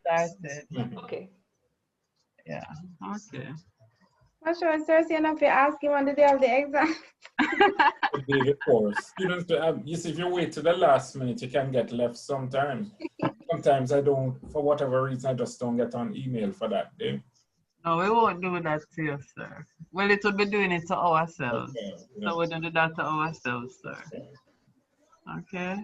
started. Okay. Yeah. Okay. I'm sure sir, you know, if you ask him on the day of the exam. The day before. Students, you see, if you wait to the last minute, you can get left sometimes. Sometimes I don't, for whatever reason, I just don't get on email for that day. No, we won't do that to you, sir. Well, it will be doing it to ourselves. Okay, yeah. So we don't do that to ourselves, sir. Okay.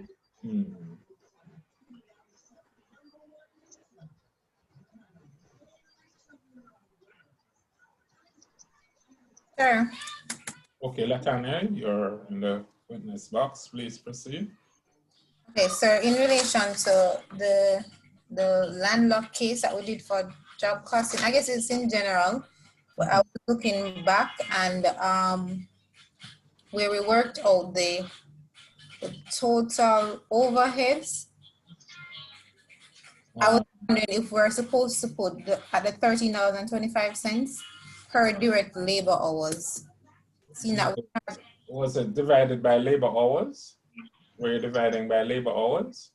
Sir. Okay, Latanya, you're in the witness box. Please proceed. Okay, sir, in relation to the landlocked case that we did for job costing, I guess it's in general, but I was looking back and where we worked out the total overheads. I was wondering if we're supposed to put at the $13.25 per direct labor hours. See now. Was it divided by labor hours? Were you dividing by labor hours?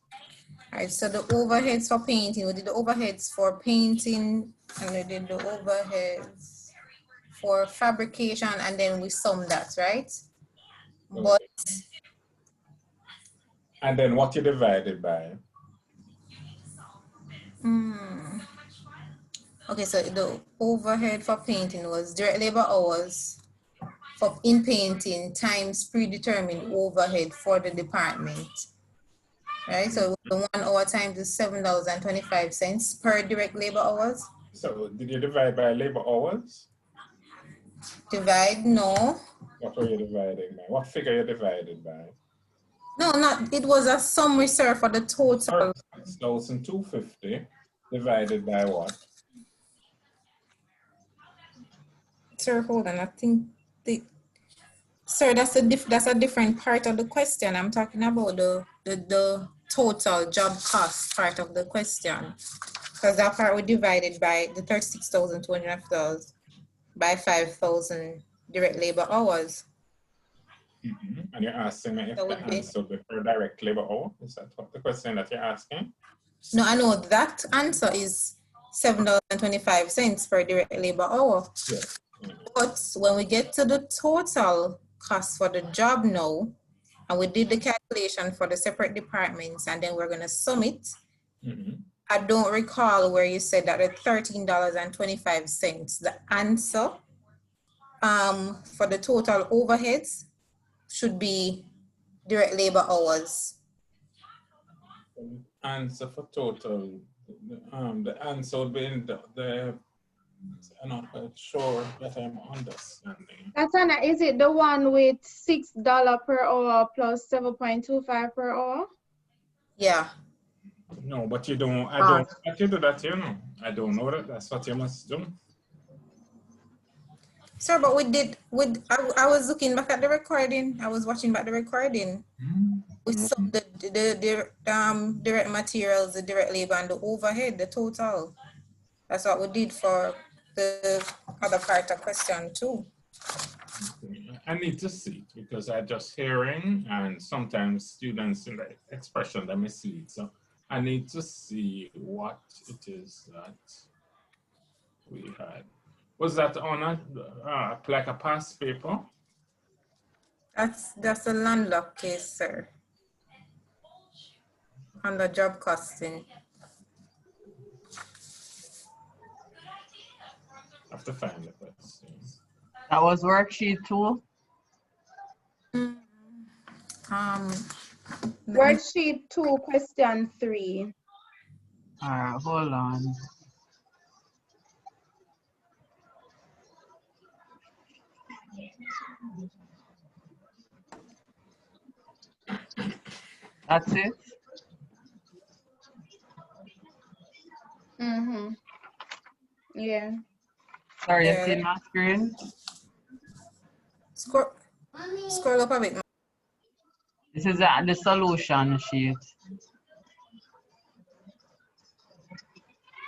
All right, so the overheads for painting, we did the overheads for painting and we did the overheads for fabrication and then we summed that, right? Okay. But and then what you divided by? okay, so the overhead for painting was direct labor hours for in painting times predetermined overhead for the department. Right, so the 1 hour times is $7.25 per direct labor hours. So did you divide by labor hours? Divide, no. What were you dividing by? What figure you divided by? No, not, it was a sum reserved for the total. 6,250 divided by what? Sir, hold on, I think sir, that's a different part of the question. I'm talking about the total job cost part of the question. Because that part we divided by the 36,200 by 5,000 direct labor hours. And you're asking me if the answer would be per direct labor hour? Is that what the question that you're asking? No, I know that answer is $7.25 per direct labor hour. Yes. But when we get to the total cost for the job now, and we did the calculation for the separate departments, and then we're going to sum it, I don't recall where you said that at $13.25, the answer for the total overheads should be direct labor hours. Answer for total, the answer would be in I'm not quite sure that I'm understanding. Latanya, is it the one with $6 per hour plus 7.25 per hour? Yeah. No, but you don't, I don't want you to do that, you know. I don't know that, that's what you must do. Sir, but I was looking back at the recording. I was watching back the recording. We summed the direct materials, the direct labor, and the overhead, the total. That's what we did for the other part of question too. I need to see it because I just hearing and sometimes students in the expression let me see it. So I need to see what it is that we had. Was that on a like a past paper? That's a landlocked case, sir. On the job costing. I have to find the question. That was worksheet 2. Worksheet 2, question 3. All right, hold on. That's it? Yeah. Sorry, you see my screen? Scroll up a bit. This is the solution sheet.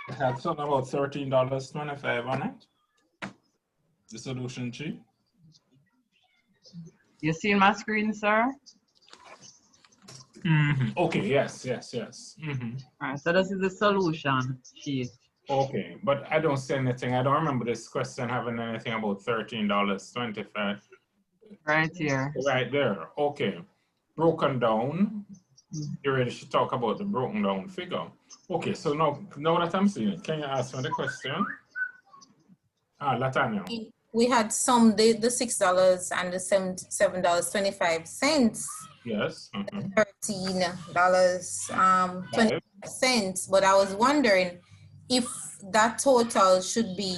It had something about $13.25 on it. The solution sheet. You see my screen, sir? Okay, yes, yes, yes. All right, so this is the solution sheet. Okay, but I don't see anything. I don't remember this question having anything about $13.25. Right here. Right there. Okay. Broken down. You ready to talk about the broken down figure? Okay, so now that I'm seeing it, can you ask me the question? Latanya. We had some the $6 and the $7.25. Yes. $13.25. But I was wondering if that total should be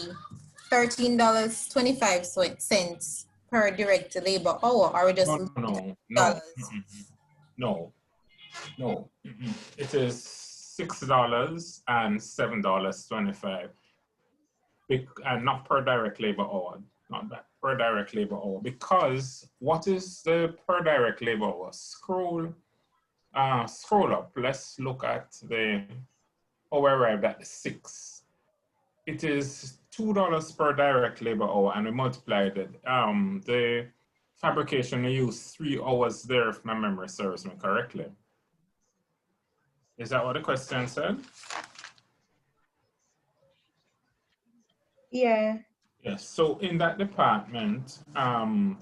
$13.25 per direct labor hour, or just no. It is $6 and $7.25. And not per direct labor hour, not that per direct labor hour. Because what is the per direct labor hour? Scroll up. Let's look at how we arrived at the 6. It is $2 per direct labor hour, and we multiplied it. The fabrication, we used 3 hours there, if my memory serves me correctly. Is that what the question said? Yeah. Yes, so in that department,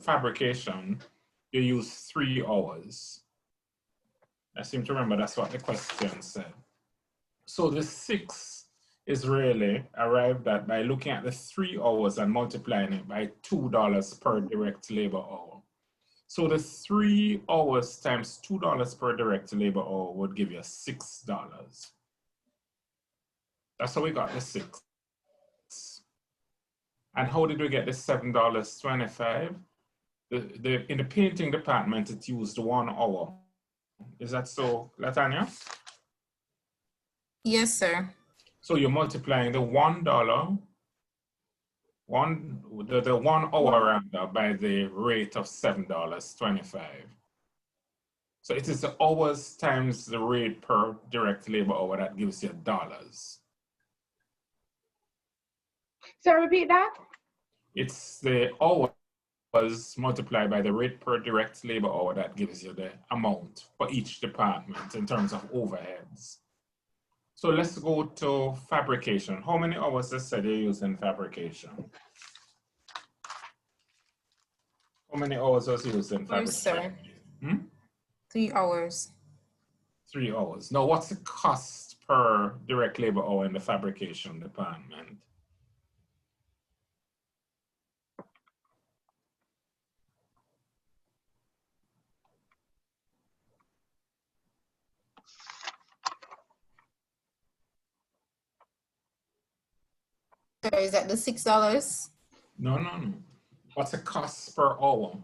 fabrication, you use 3 hours. I seem to remember that's what the question said. So the 6 is really arrived at by looking at the 3 hours and multiplying it by $2 per direct labor hour. So the 3 hours times $2 per direct labor hour would give you $6. That's how we got the 6. And how did we get the $7.25? In the painting department, it used 1 hour. Is that so, Latanya? Yes, sir. So you're multiplying the $1, the 1 hour rather, by the rate of $7.25. So it is the hours times the rate per direct labor hour that gives you dollars. So repeat that. It's the hours multiplied by the rate per direct labor hour that gives you the amount for each department in terms of overheads. So let's go to fabrication. How many hours they said you use in fabrication? How many hours was used in fabrication? Sir. 3 hours. 3 hours. Now, what's the cost per direct labor hour in the fabrication department? Is that the $6? No. What's the cost per hour?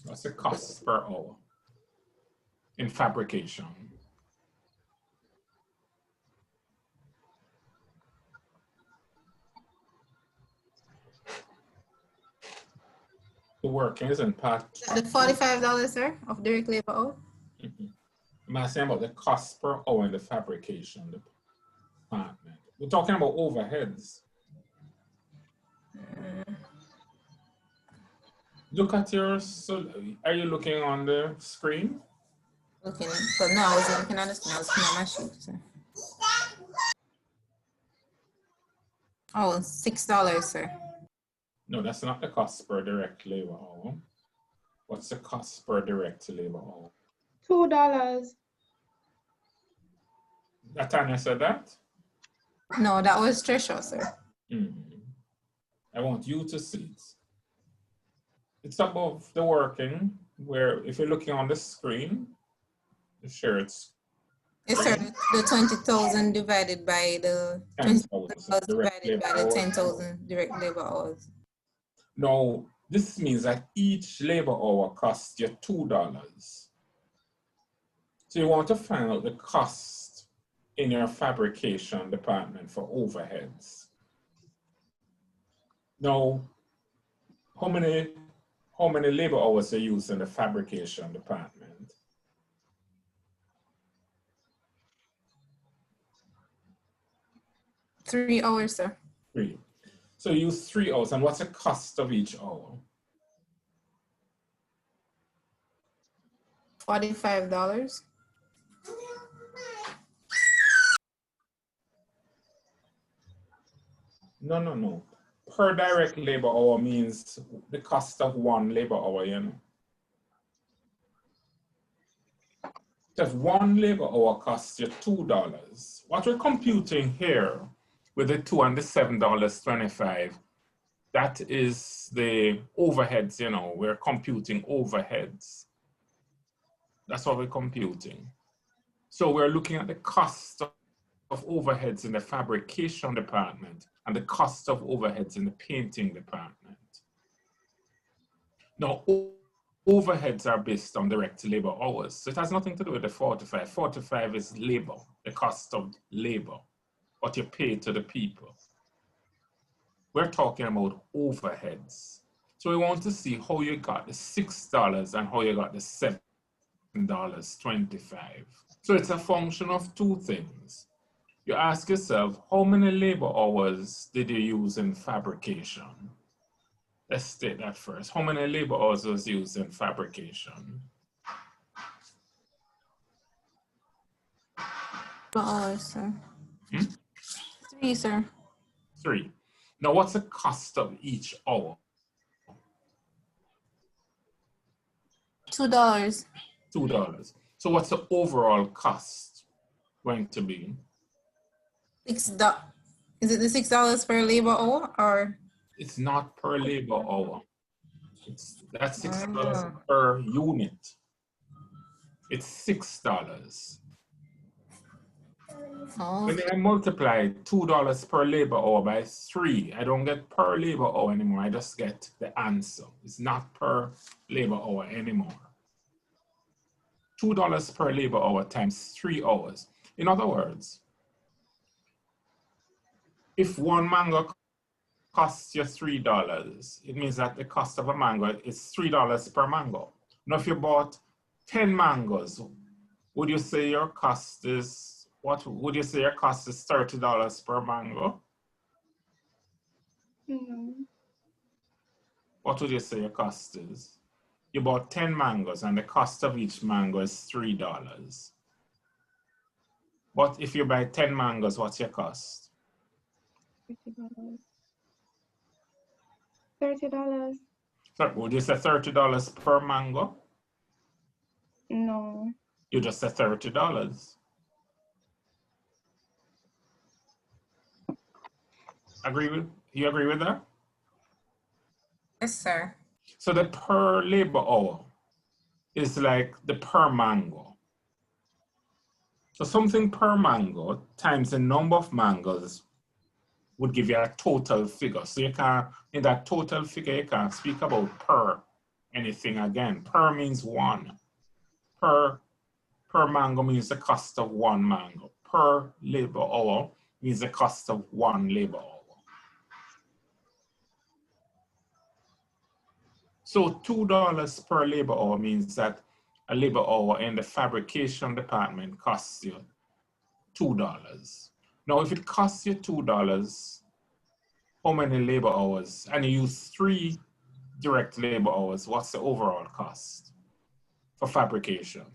What's the cost per hour in fabrication? The working isn't part. The $45, sir, of direct labor hour? I'm asking about the cost per hour in the fabrication department. We're talking about overheads. Look at yours. So are you looking on the screen? Looking, but no, I wasn't looking at the screen. I was looking at my sheet, sir. Oh, $6, sir. No, that's not the cost per direct labor hour. What's the cost per direct labor hour? $2. Tanya said that? No, that was Trisha, sir. I want you to see it. It's above the working, where if you're looking on the screen, share it's. Yes, sir. The 20,000 divided by the 20,000 divided by the 10,000 direct labor hours. No, this means that each labor hour costs you $2. So you want to find out the cost in your fabrication department for overheads. Now, how many labor hours are used in the fabrication department? $3 hours, sir. 3. So you use 3 hours, and what's the cost of each hour? $45. No. Per direct labor hour means the cost of one labor hour, you know. If one labor hour costs you $2, what we're computing here with the $2 and the $7.25, that is the overheads, you know, we're computing overheads. That's what we're computing. So we're looking at the cost of overheads in the fabrication department and the cost of overheads in the painting department. Now, overheads are based on direct labor hours. So it has nothing to do with the 45. 45 is labor, the cost of labor, what you pay to the people. We're talking about overheads. So we want to see how you got the $6 and how you got the $7.25. So it's a function of two things. You ask yourself, how many labor hours did you use in fabrication? Let's state that first. How many labor hours was used in fabrication? Hours, sir. 3, sir. 3. Now, what's the cost of each hour? $2. $2. So what's the overall cost going to be? $6. Is it the $6 per labor hour or? It's not per labor hour. That's $6 per unit. It's $6. Oh. When I multiply $2 per labor hour by 3, I don't get per labor hour anymore. I just get the answer. It's not per labor hour anymore. $2 per labor hour times 3 hours. In other words, if one mango costs you $3, it means that the cost of a mango is $3 per mango. Now, if you bought 10 mangoes, would you say your cost is, what would you say your cost is $30 per mango? What would you say your cost is? You bought 10 mangoes and the cost of each mango is $3. But if you buy 10 mangoes, what's your cost? $30. So would you say $30 per mango? No. You just said $30. You agree with that? Yes, sir. So the per labor hour is like the per mango. So something per mango times the number of mangoes would give you a total figure. So you can, in that total figure, you can speak about per anything again. Per means one. Per mango means the cost of one mango. Per labor hour means the cost of one labor hour. So $2 per labor hour means that a labor hour in the fabrication department costs you $2. Now, if it costs you $2, how many labor hours? And you use 3 direct labor hours, what's the overall cost for fabrication?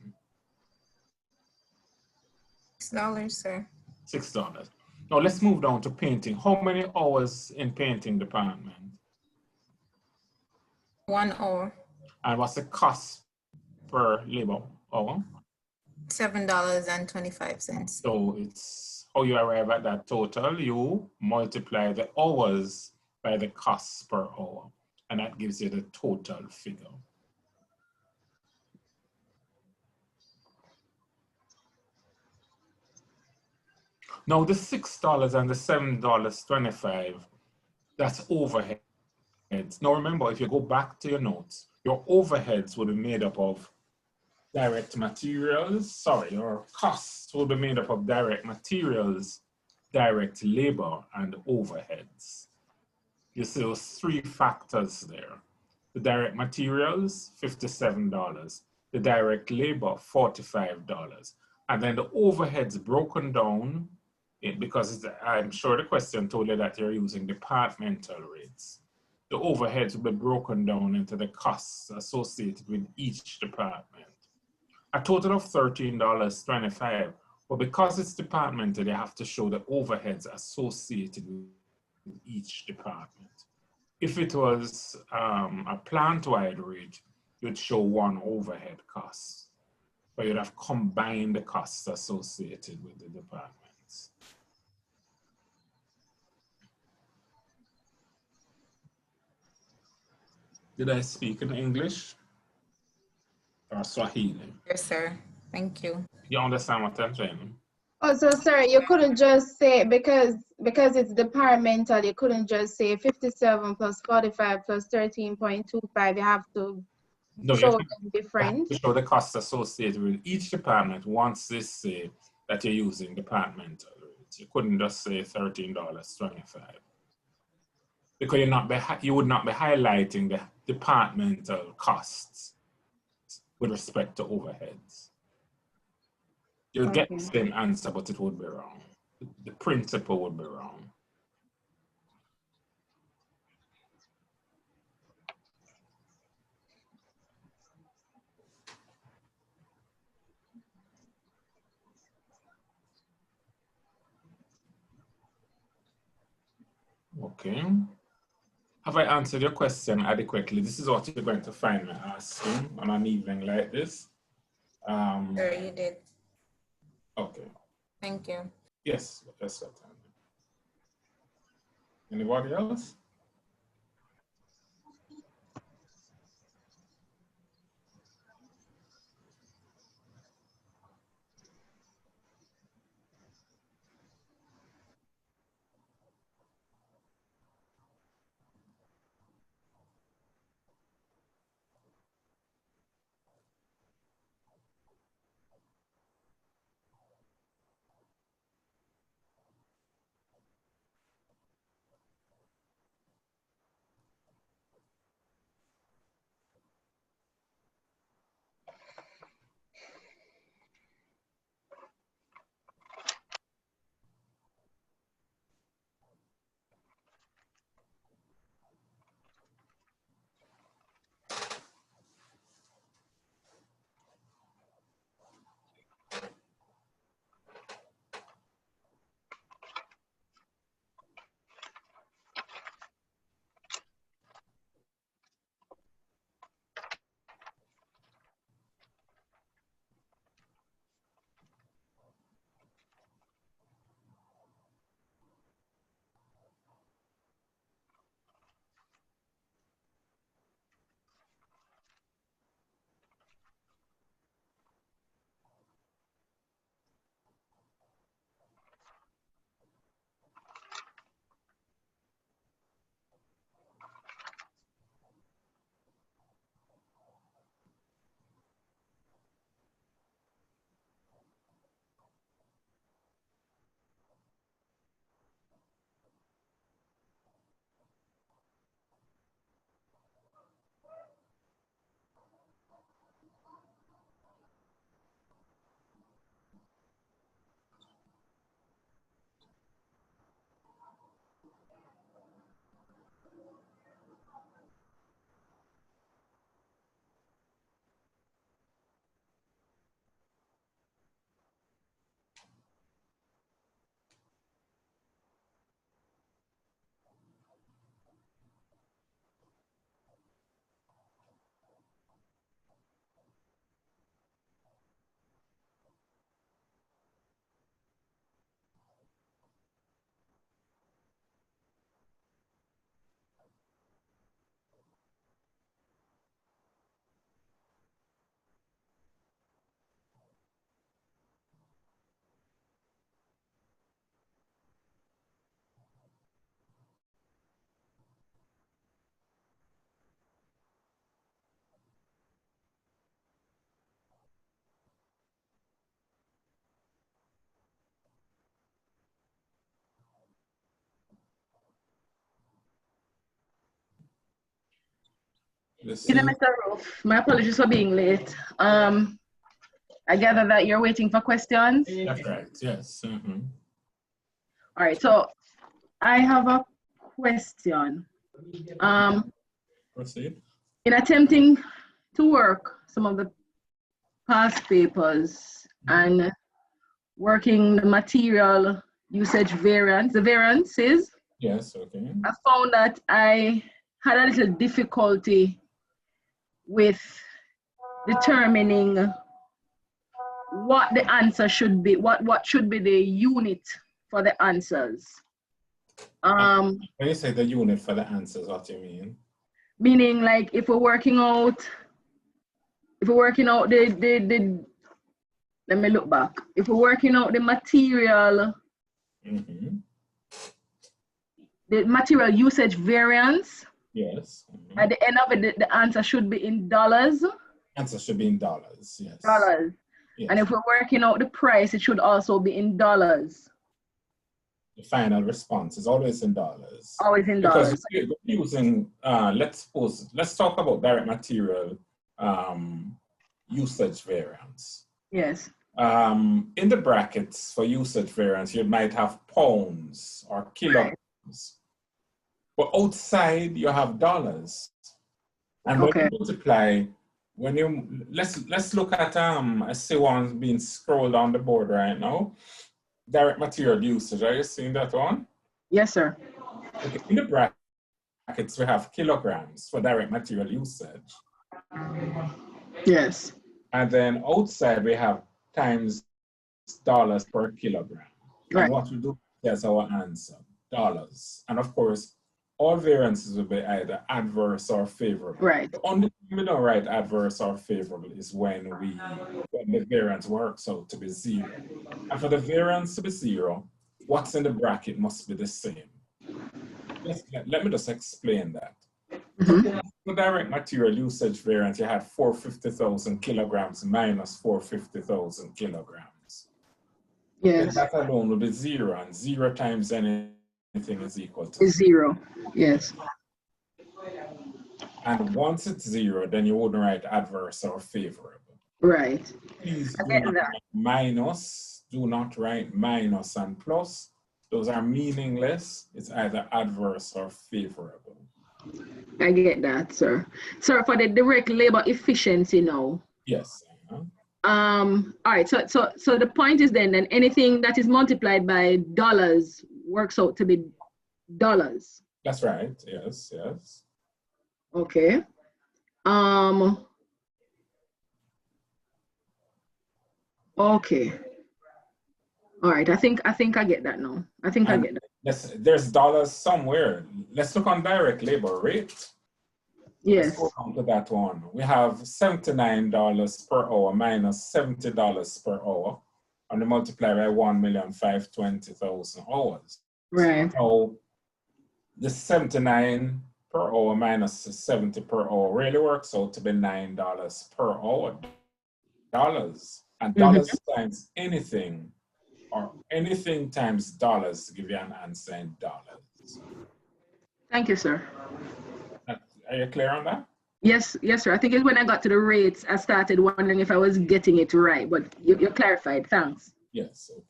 $6, sir. $6. Now, let's move down to painting. How many hours in painting department? 1 hour. And what's the cost per labor hour? $7.25. So it's how you arrive at that total. You multiply the hours by the cost per hour, and that gives you the total figure. Now the $6 and the $7.25, that's overheads. Now remember, if you go back to your notes, your overheads will be made up of direct materials, your costs will be made up of direct materials, direct labor, and overheads. You see those 3 factors there. The direct materials, $57. The direct labor, $45. And then the overheads broken down, because I'm sure the question told you that you're using departmental rates. The overheads will be broken down into the costs associated with each department. A total of $13.25, but because it's departmental, you have to show the overheads associated in each department. If it was a plant-wide rate, you'd show one overhead cost, but you'd have combined the costs associated with the departments. Did I speak in English or Swahili? Yes, sir. Thank you. You understand what I'm saying? Oh, so sorry, you couldn't just say, because it's departmental, you couldn't just say 57 plus 45 plus 13.25. You have to show them different. To show the costs associated with each department once they say that you're using departmental rates. You couldn't just say $13.25. Because you would not be highlighting the departmental costs with respect to overheads. You'll get the same answer, but it would be wrong. The principle would be wrong. Okay. Have I answered your question adequately? This is what you're going to find me asking on an evening like this. Sure, you did. Okay. Thank you. Yes, that's what I mean. Anybody else? Mr. Roof, my apologies for being late. I gather that you're waiting for questions? That's right, yes. Mm-hmm. All right, so I have a question. Proceed. In attempting to work some of the past papers and working the material usage variance, the variances Yes, okay. I found that I had a little difficulty with determining what the answer should be, what should be the unit for the answers. When you say the unit for the answers, what do you mean? Meaning, like, if we're working out the let me look back. If we're working out the material, the material usage variance, yes. At the end of it, the answer should be in dollars. Answer should be in dollars, yes. Dollars. Yes. And if we're working out the price, it should also be in dollars. The final response is always in dollars. Always in dollars. Because you're using, let's talk about direct material usage variance. Yes. In the brackets for usage variance, you might have pounds or kilograms. But outside, you have dollars. And when you multiply, let's look at, I see one being scrolled on the board right now. Direct material usage, are you seeing that one? Yes, sir. Okay. In the brackets, we have kilograms for direct material usage. Yes. And then outside, we have times dollars per kilogram. Right. And what we do is our answer, dollars. And of course, all variances will be either adverse or favorable. Right. The only thing we don't write adverse or favorable is when the variance works out to be 0. And for the variance to be 0, what's in the bracket must be the same. Let me just explain that. The direct material usage variance, you had 450,000 kilograms minus 450,000 kilograms. Yes. And that alone will be 0, and 0 times anything is equal to 0. Yes. And once it's 0, then you wouldn't write adverse or favorable. Right. Please do not write minus. Do not write minus and plus. Those are meaningless. It's either adverse or favorable. I get that, sir. Sir, for the direct labor efficiency now. Yes. All right. So the point is then anything that is multiplied by dollars works out to be dollars. That's right. Yes. Yes. Okay. Okay. All right. I think I get that now. I get that. There's dollars somewhere. Let's look on direct labor rate. Yes. Let's go on to that one. We have $79 per hour minus $70 per hour, and we multiply by 1,520,000 hours. Right. So the 79 per hour minus the 70 per hour really works out to be $9 per hour. Dollars. And dollars times anything, or anything times dollars to give you an answer in dollars. Thank you, sir. Are you clear on that? Yes, sir. I think it's when I got to the rates, I started wondering if I was getting it right, but you clarified. Thanks. Yes, okay.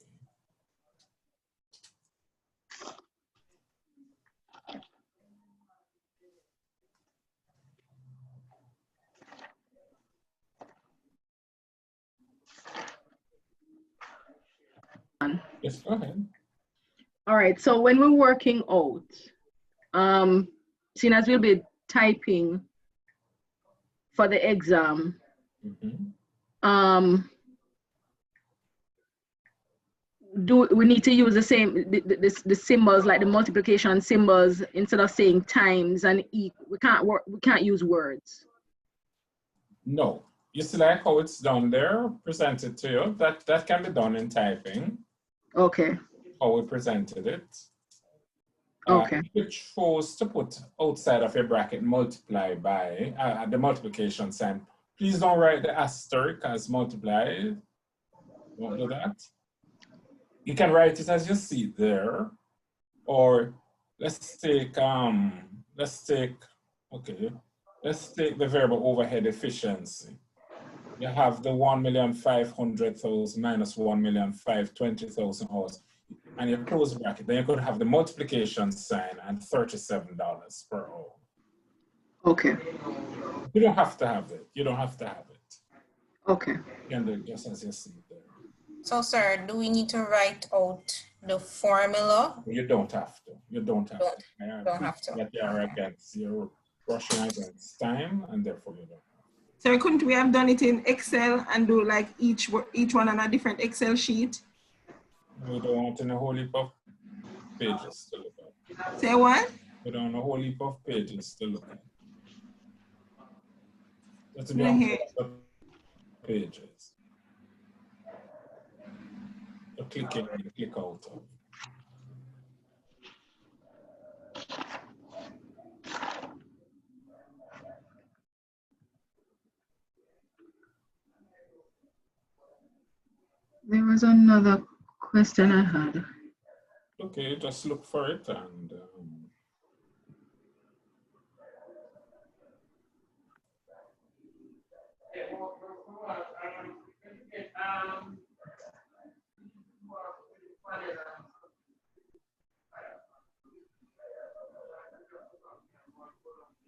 Yes, go ahead. All right, so when we're working out, seeing as we'll be typing for the exam, do we need to use the same the symbols, like the multiplication symbols, instead of saying times and equal? We can't use words. No, you see like how it's done there, presented to you. That can be done in typing. Okay. How we presented it. Okay. If you chose to put outside of your bracket multiply by the multiplication sign, please don't write the asterisk as multiply. Don't do that. You can write it as you see it there, or let's take the variable overhead efficiency. You have the 1,500,000 minus 1,520,000 hours, and you close the bracket. Then you could have the multiplication sign and $37 per hour. Okay. You don't have to have it. You don't have to have it. Okay. You can do it just as you see it there. So, sir, do we need to write out The formula? You don't have to. You don't have to. Don't have to. That you are against, you're rushing against time, and therefore you don't have to. So couldn't we have done it in Excel and do like each one on a different Excel sheet? We don't want in a whole heap of pages to look at. Say what? We don't want a whole heap of pages to look at. That's Yeah. the pages. So click in and click out of. There was another question I had. Okay, just look for it and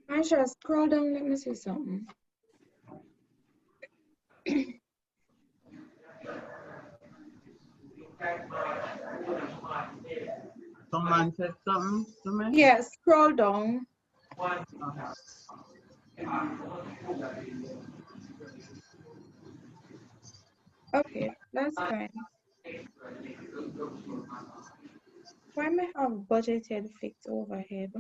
Marsha, scroll down, let me see something. Someone said something to me? Yeah, scroll down. Okay, that's fine. Why may I have budgeted fixed overhead?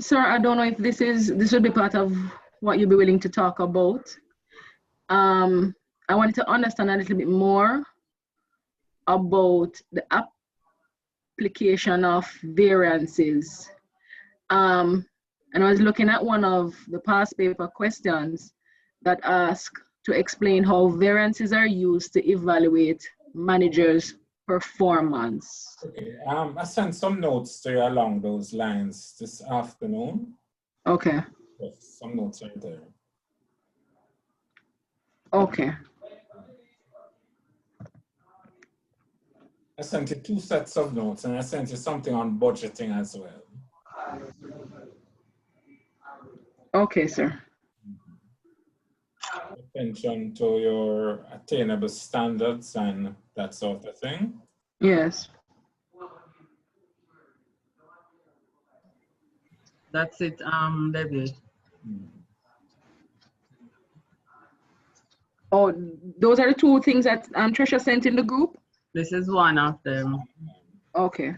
Sir, I don't know if this would be part of what you'd be willing to talk about. I wanted to understand a little bit more about the application of variances. And I was looking at one of the past paper questions that ask to explain how variances are used to evaluate managers' performance. okay. I sent some notes to you along those lines this afternoon. Okay. Yes, some notes are there. Okay. I sent you 2 sets of notes, and I sent you something on budgeting as well. Okay, sir. Attention to your attainable standards and that sort of thing. Yes. That's it, Debbie. Oh, those are the 2 things that Trisha sent in the group? This is one of them. Okay.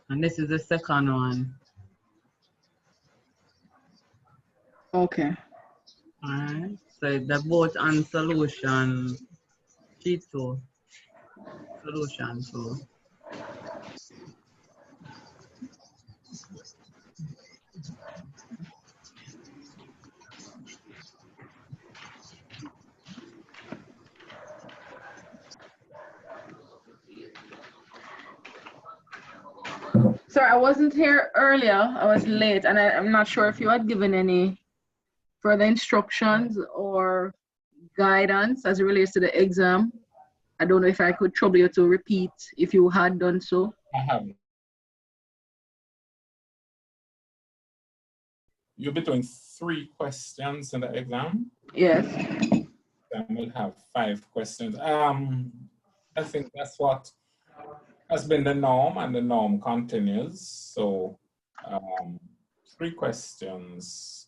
And this is the second one. Okay. All right. So they're both on solution sheet 2. Solution 2. Sir, I wasn't here earlier. I was late, and I'm not sure if you had given any further instructions or guidance as it relates to the exam. I don't know if I could trouble you to repeat if you had done so. I haven't. You'll be doing 3 questions in the exam. Yes. And we'll have 5 questions. I think that's what has been the norm, and the norm continues. So 3 questions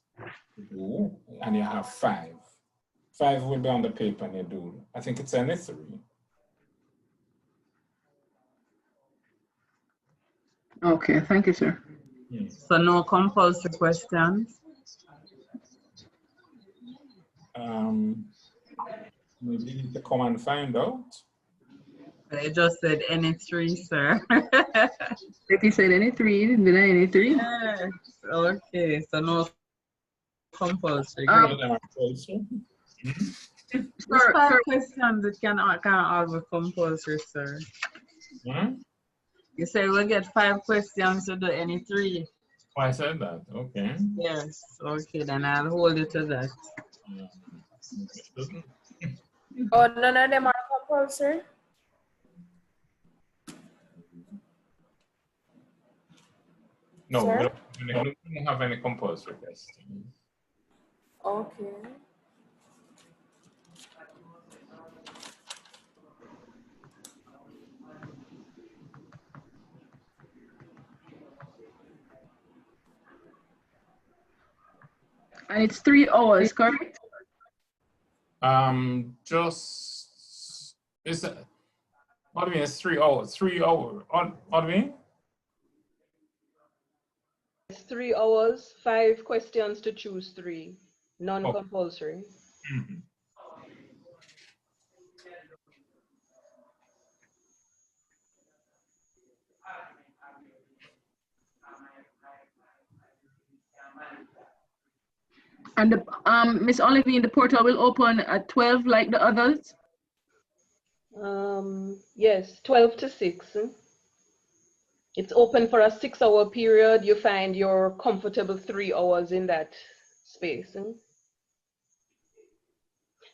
to do, and you have 5. 5 will be on the paper, and you do, I think it's only 3. Okay, thank you, sir. So no compulsory questions? Maybe you need to come and find out. I just said any three, sir. If you said any three, did I any three? Yes. Okay, so no compulsory. Which Sir, 5 questions it can all be compulsory, sir? You say we'll get 5 questions to do any 3. Oh, I said that. Okay. Yes. Okay, then I'll hold you to that. Oh, none of them are compulsory? No, Sir? we don't have any compulsory questions. Okay. And it's 3 hours, correct? Just is it? What do you mean? It's 3 hours. 3 hours. What do you mean? It's 3 hours, 5 questions to choose 3, non-compulsory. Mm-hmm. And the Miss Olivine, the portal will open at 12 like the others? Yes, 12 to 6. It's open for a 6-hour period. You find your comfortable 3 hours in that space.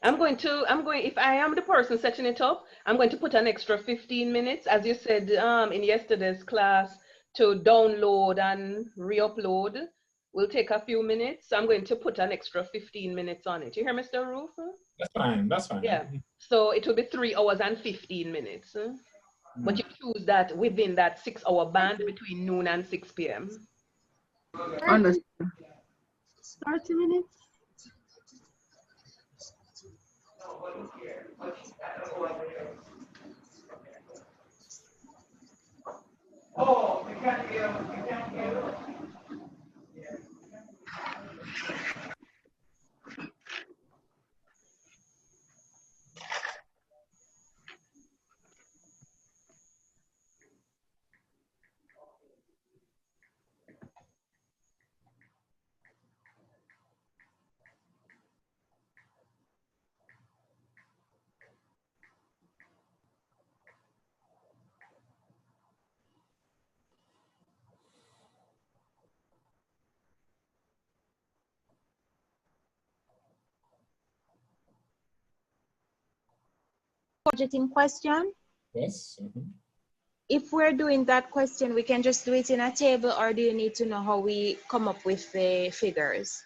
If I am the person setting it up, I'm going to put an extra 15 minutes, as you said in yesterday's class, to download and re-upload. Will take a few minutes. So I'm going to put an extra 15 minutes on it. You hear, Mr. Roof? That's fine. That's fine. Yeah. So it will be 3 hours and 15 minutes. But you choose that within that 6-hour band between noon and 6 p.m. Understood. 30 minutes. Budgeting question. Yes. If we're doing that question, we can just do it in a table, or do you need to know how we come up with the figures?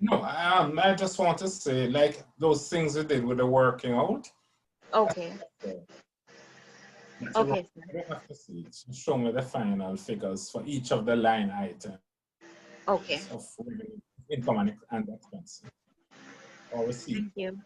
No, I just want to say, like those things we did with the working out. Okay. Okay. I don't have to see it. Show me the final figures for each of the line items. Okay. Of revenue, income and expense. Or receipt. Thank you.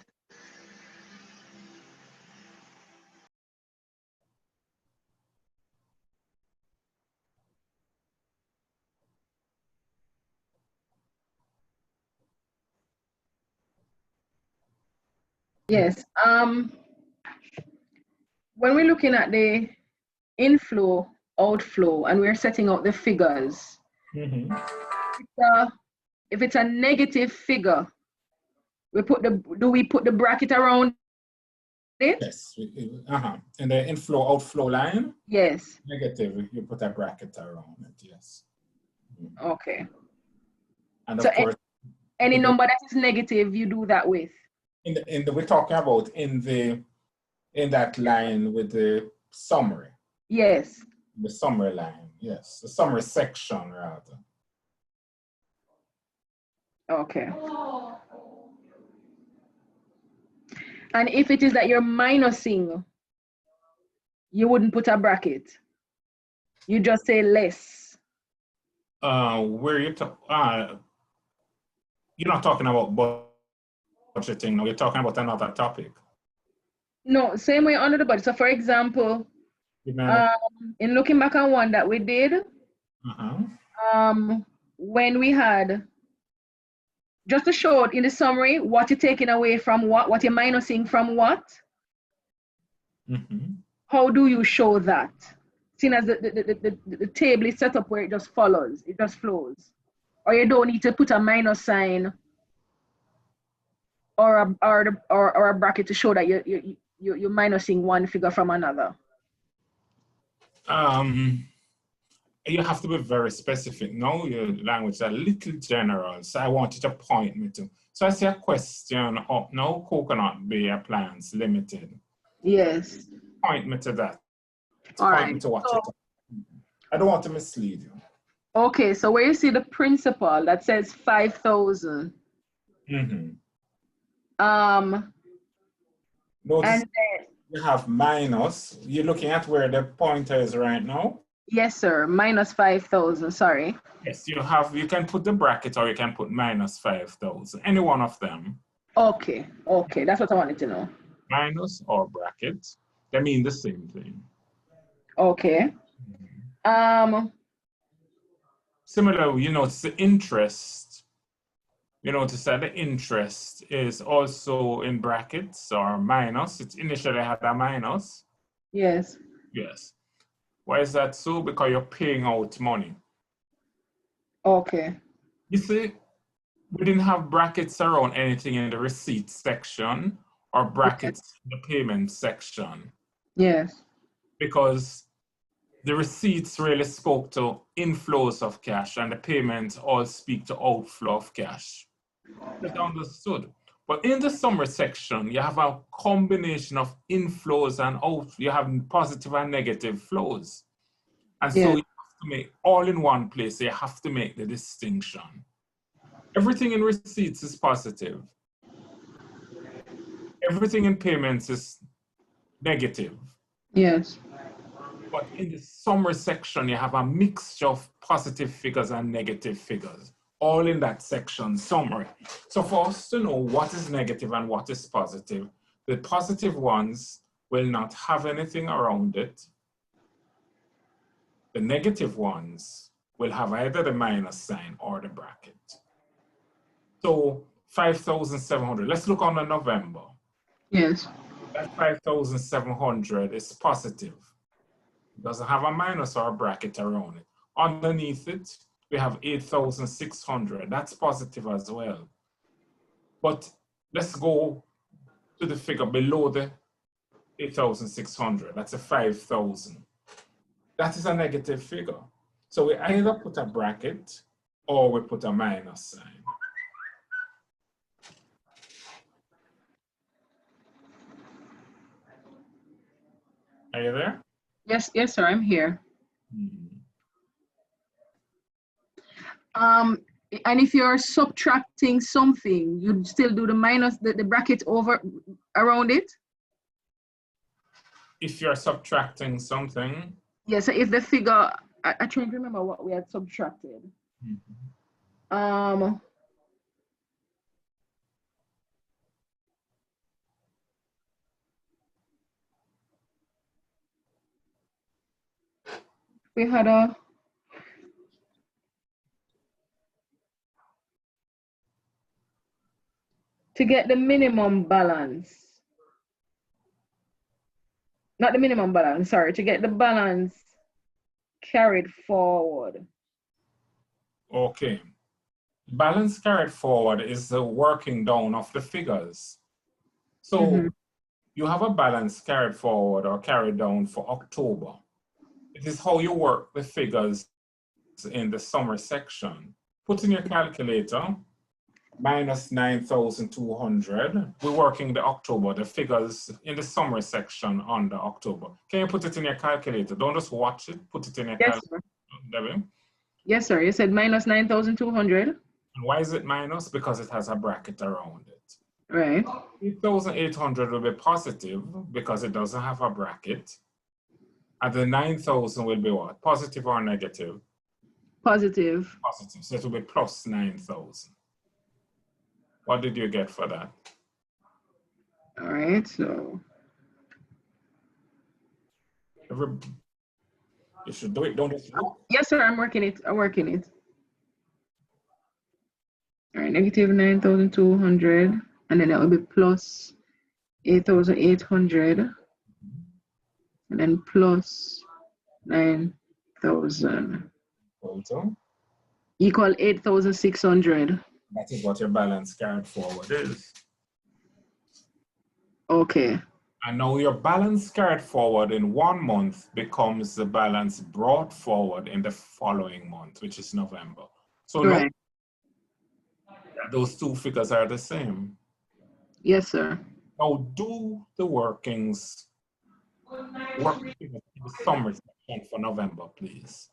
Yes. When we're looking at the inflow, outflow, and we're setting out the figures, if it's a negative figure, do we put the bracket around it? Yes. And the inflow, outflow line? Yes. Negative, you put a bracket around it, yes. Okay. And So of course, any number that is negative, you do that with? We're talking about in that line with the summary. Yes. The summary line, yes. The summary section, rather. Okay. And if it is that you're minusing, you wouldn't put a bracket. You just say less. Where you're not talking about budgeting, no, you're talking about another topic. No, same way under the budget. So for example, in looking back on one that we did, when we had, just to show it in the summary, what you're taking away from what you're minusing from what. How do you show that? Seeing as the table is set up where it just follows, it just flows. Or you don't need to put a minus sign or a bracket to show that you're minusing one figure from another. You have to be very specific. No, your language is a little general, so I want you to point me to. So I see a question up now, Coconut Bay Appliance Limited. Yes. Point me to that. All point right. me to what you're talking. I don't want to mislead you. Okay, so where you see the principal that says 5,000. Notice and then, you have minus. You're looking at where the pointer is right now? Yes, sir. Minus 5,000. Sorry. Yes, you can put the bracket or you can put minus 5,000. Any one of them. Okay. Okay. That's what I wanted to know. Minus or bracket, they mean the same thing. Okay. Similarly, you notice the interest. You notice that the interest is also in brackets or minus. It initially had a minus. Yes. Yes. Why is that so? Because you're paying out money. Okay. You see, we didn't have brackets around anything in the receipt section or brackets in the payment section. Yes. Because the receipts really spoke to inflows of cash and the payments all speak to outflow of cash. That's understood. But in the summary section, you have a combination of inflows and outflows. You have positive and negative flows. And so you have to make all in one place. You have to make the distinction. Everything in receipts is positive. Everything in payments is negative. Yes. But in the summary section, you have a mixture of positive figures and negative figures, all in that section, summary. So for us to know what is negative and what is positive, the positive ones will not have anything around it. The negative ones will have either the minus sign or the bracket. So 5,700, let's look on the November. Yes. That 5,700 is positive. It doesn't have a minus or a bracket around it. Underneath it, we have 8,600. That's positive as well. But let's go to the figure below the 8,600. That's a 5,000. That is a negative figure. So we either put a bracket or we put a minus sign. Are you there? Yes, yes, sir, I'm here. And if you're subtracting something, you'd still do the minus, the bracket over around it? If you're subtracting something? Yes, so if the figure, I trying to remember what we had subtracted. We had to get the minimum balance. Not the minimum balance, sorry, to get the balance carried forward. Okay. Balance carried forward is the working down of the figures. So you have a balance carried forward or carried down for October. It is how you work the figures in the summary section. Put in your calculator, minus 9,200. We're working the October, the figures in the summary section under October. Can you put it in your calculator? Don't just watch it, put it in your calculator. Debbie? Yes, sir. You said minus 9,200. And why is it minus? Because it has a bracket around it. Right. 8,800 will be positive because it doesn't have a bracket. And the 9,000 will be what? Positive or negative? Positive. Positive. So it will be plus 9,000. What did you get for that? All right, so. You should do it, don't you? Yes, sir, I'm working it. I'm working it. All right, negative 9,200. And then that will be plus 8,800. and then plus 9,000. Total. Equal 8,600. That is what your balance carried forward is. Okay. And now your balance carried forward in 1 month becomes the balance brought forward in the following month, which is November. So right. Those two figures are the same. Yes, sir. Now do the workings, the summary section for November, please.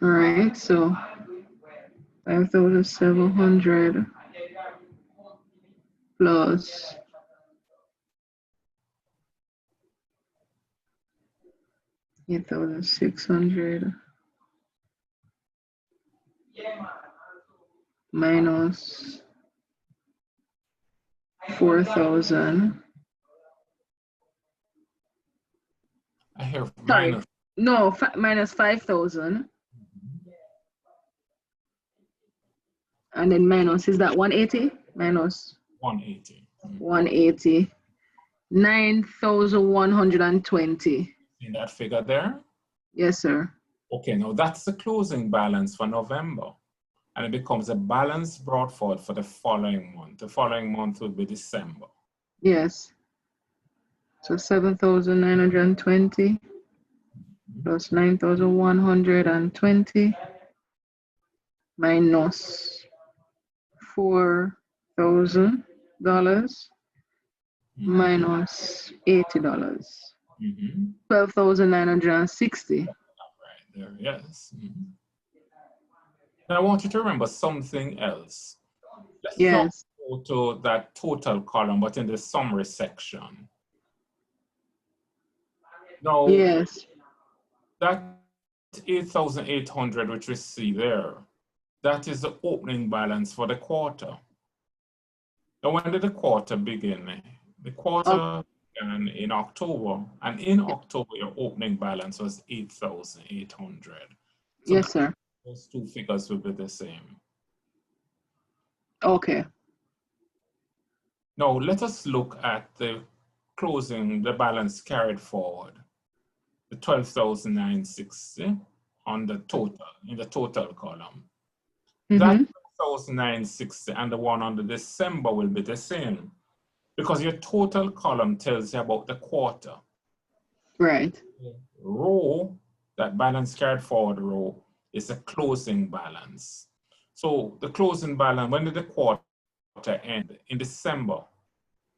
All right, so 5,700 plus 8,600 minus 4,000. I hear Sorry, minus. no, minus 5,000. And then minus, is that 180? Minus 180. 180. 9,120. In that figure there? Yes, sir. Okay, now that's the closing balance for November. And it becomes a balance brought forward for the following month. The following month would be December. Yes. So 7,920 plus 9,120 minus $4,000 minus $80. 12,960. Right there, yes. Now I want you to remember something else. Let's not go to that total column, but in the summary section. Now, that 8,800 which we see there, that is the opening balance for the quarter. Now, when did the quarter begin? The quarter began in October, and in October, your opening balance was 8,800. So yes, sir. Those two figures will be the same. Okay. Now, let us look at the closing, the balance carried forward. The 12,960 on the total, in the total column. That 12,960 and the one on the December will be the same because your total column tells you about the quarter. Right. Row, that balance carried forward row, is a closing balance. So the closing balance, when did the quarter end? In December.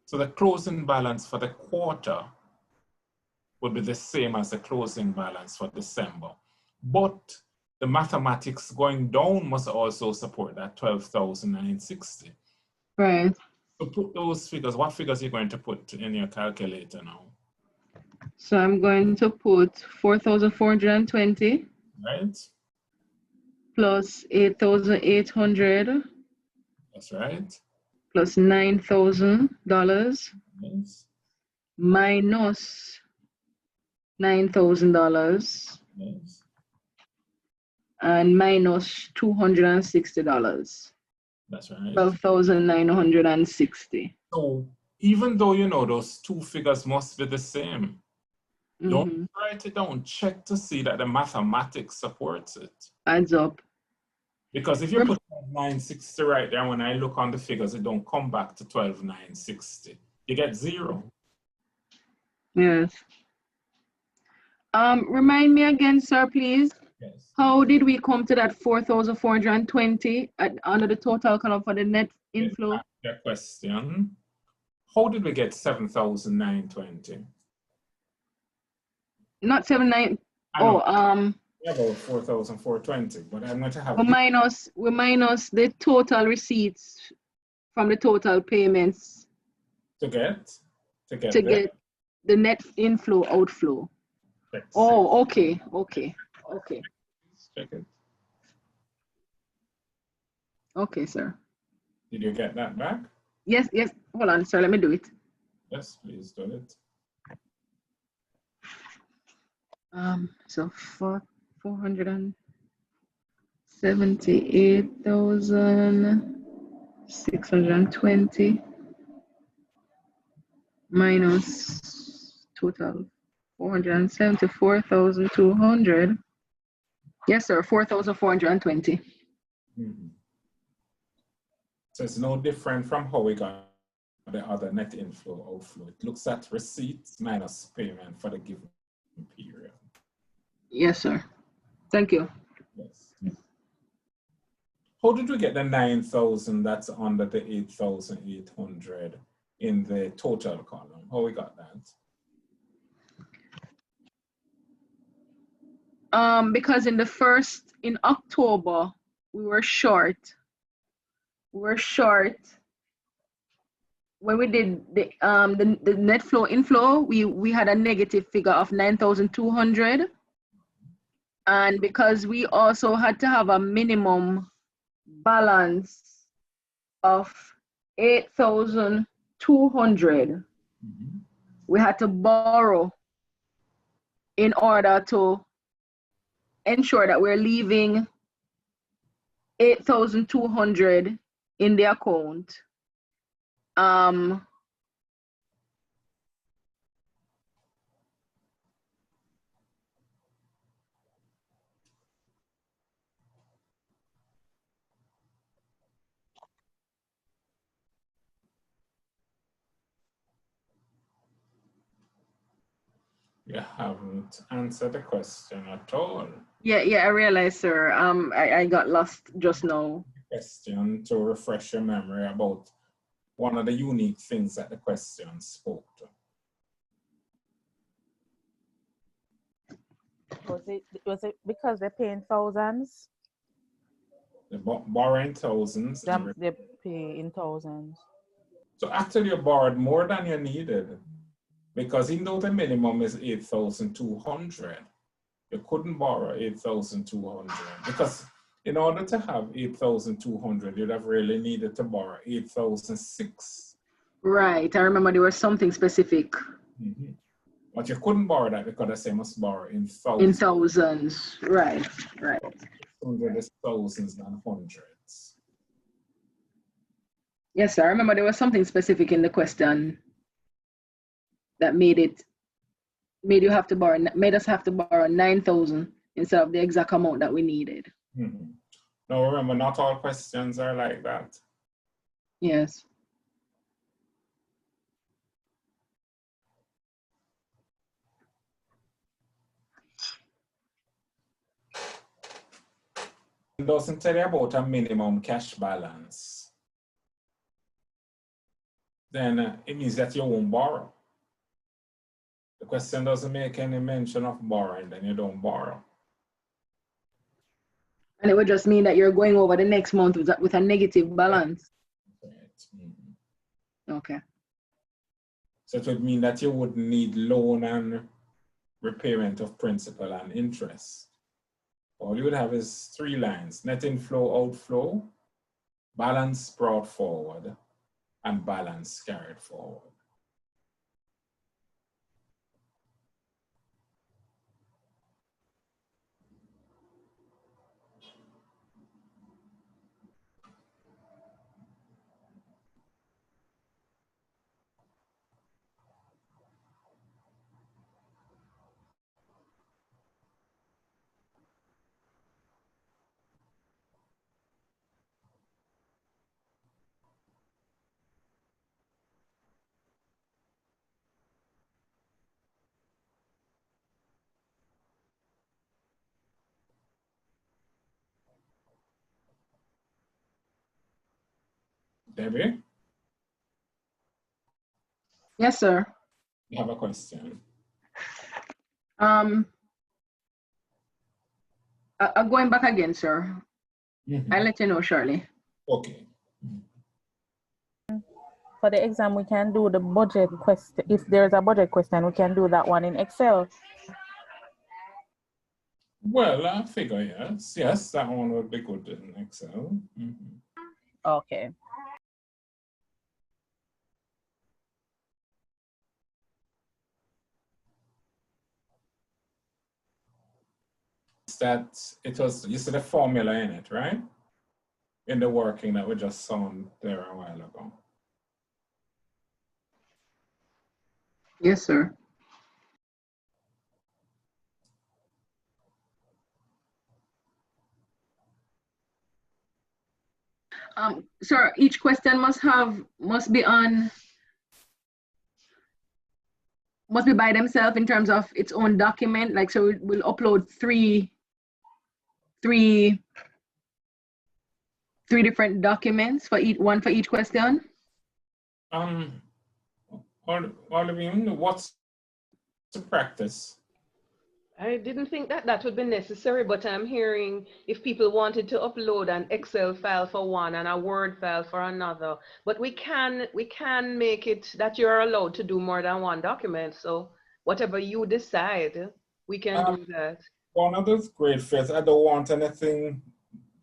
So the closing balance for the quarter would be the same as the closing balance for December. But the mathematics going down must also support that 12,960. Right. So put those figures, what figures are you going to put in your calculator now? So I'm going to put 4,420. Right. Plus 8,800. That's right. Plus $9,000. Yes. Minus $9,000. Yes. And minus $260. That's right. 12,960. So even though you know those two figures must be the same, don't write it down. Check to see that the mathematics supports it. Adds up. Because if you put 960 right there, when I look on the figures, it don't come back to 12,960. You get 0. Yes. Remind me again, sir, please. Yes. How did we come to that 4,420 under the total column for the net inflow? Your question. How did we get 7,920? Not 7,9. Oh, we have about 4,420, but I'm going to have. We minus the total receipts from the total payments. To get the net inflow outflow. Oh, okay. Check it. Okay, sir. Did you get that back? Yes. Hold on, sir. Let me do it. Yes, please do it. So 478,620 minus total 474,200. Yes, sir, 4,420. Mm-hmm. So it's no different from how we got the other net inflow, outflow. It looks at receipts minus payment for the given period. Yes, sir. Thank you. Yes. How did we get the 9,000 that's under the 8,800 in the total column? How we got that? Because in October, we were short. When we did the net flow inflow, we had a negative figure of 9,200. And because we also had to have a minimum balance of 8,200, we had to borrow in order to ensure that we're leaving 8,200 in the account. You haven't answered the question at all. Yeah, I realize, sir. I got lost just now. Question to refresh your memory about one of the unique things that the question spoke to. Was it because they're paying thousands? They're borrowing thousands. They pay in thousands. So actually you borrowed more than you needed, because even though the minimum is 8,200, you couldn't borrow 8,200, because in order to have 8,200, you'd have really needed to borrow 8,006. Right, I remember there was something specific. Mm-hmm. But you couldn't borrow that because they say must borrow in thousands. In thousands, right. Hundreds, thousands, and hundreds. Yes, sir. I remember there was something specific in the question that made us have to borrow 9,000 instead of the exact amount that we needed. Mm-hmm. Now remember, not all questions are like that. Yes. It doesn't tell you about a minimum cash balance. Then it means that you won't borrow. The question doesn't make any mention of borrowing, then you don't borrow. And it would just mean that you're going over the next month with a negative balance. Right. Mm-hmm. Okay. So it would mean that you would need loan and repayment of principal and interest. All you would have is 3 lines: net inflow, outflow, balance brought forward, and balance carried forward. Debbie? Yes, sir. You have a question? I'm going back again, sir. Mm-hmm. I'll let you know shortly. Okay. For the exam, we can do the budget question. If there's a budget question, we can do that one in Excel. Well, I figure yes. Yes, that one would be good in Excel. Mm-hmm. Okay. That it was, you see the formula in it, right? In the working that we just saw there a while ago. Yes, sir. Sir, each question must be by themselves in terms of its own document. Like, so we'll upload three different documents for one for each question. What's the practice? I didn't think that would be necessary, but I'm hearing if people wanted to upload an Excel file for one and a Word file for another, but we can make it that you're allowed to do more than one document. So whatever you decide, we can do that. One of those great fears, I don't want anything.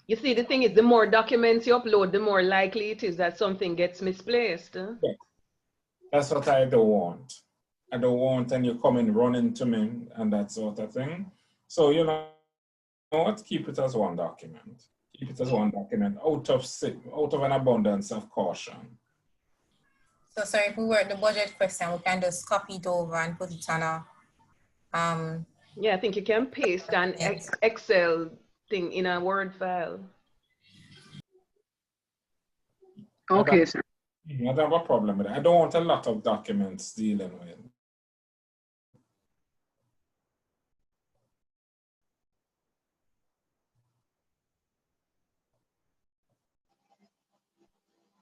You see, the thing is, the more documents you upload, the more likely it is that something gets misplaced. Yeah. That's what I don't want. I don't want and you come and run into me and that sort of thing. So, you know what? Keep it as one document. Keep it as one document out of an abundance of caution. So sorry, if we work the budget question, we can just copy it over and put it on a yeah, I think you can paste an Excel thing in a Word file. Okay, sir. I don't have a problem with it. I don't want a lot of documents dealing with.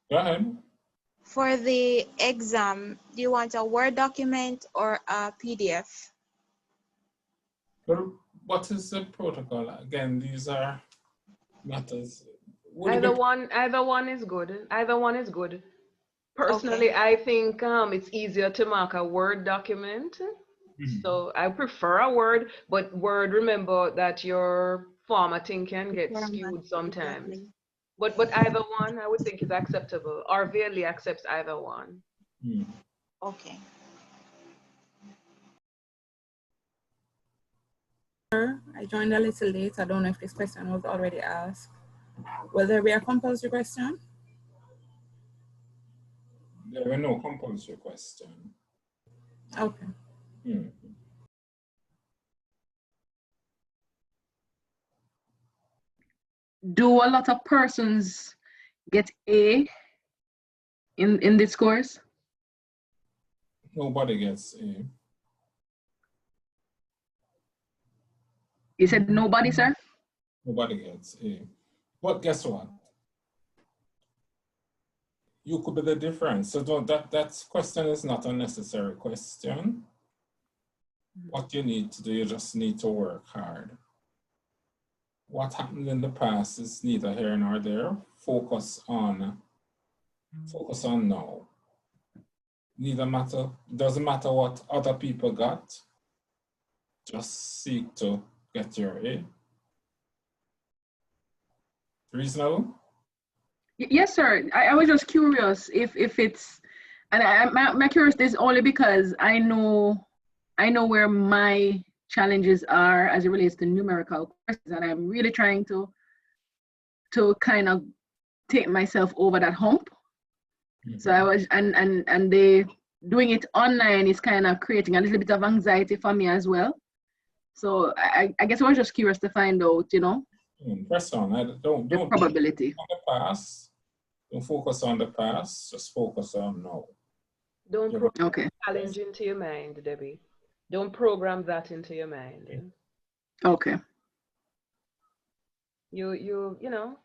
Go ahead. For the exam, do you want a Word document or a PDF? Well, what is the protocol? Again, these are matters. Either one is good. Either one is good. Personally, okay. I think it's easier to mark a Word document. So I prefer a Word, but Word, remember that your formatting can get skewed sometimes. Exactly. But either one, I would think is acceptable. RVLE accepts either one. Okay. I joined a little late. I don't know if this question was already asked. Will there be a compulsory question? There were no compulsory question. Okay. Do a lot of persons get A in this course? Nobody gets A. You said nobody, sir? Nobody gets A. But guess what? You could be the difference. So that question is not a necessary question. What you need to do, you just need to work hard. What happened in the past is neither here nor there. Focus on now. Doesn't matter what other people got. Just seek to get your A. Reasonable? Yes, sir. I was just curious if it's, and my curiosity is only because I know where my challenges are as it relates to numerical courses, and I'm really trying to kind of take myself over that hump. So I was, and they doing it online is kind of creating a little bit of anxiety for me as well. So I guess I was just curious to find out, you know, press on. Don't probability. On the past. Don't focus on the past. Just focus on now. Don't program challenge into your mind, Debbie. Don't program that into your mind. Okay. You know,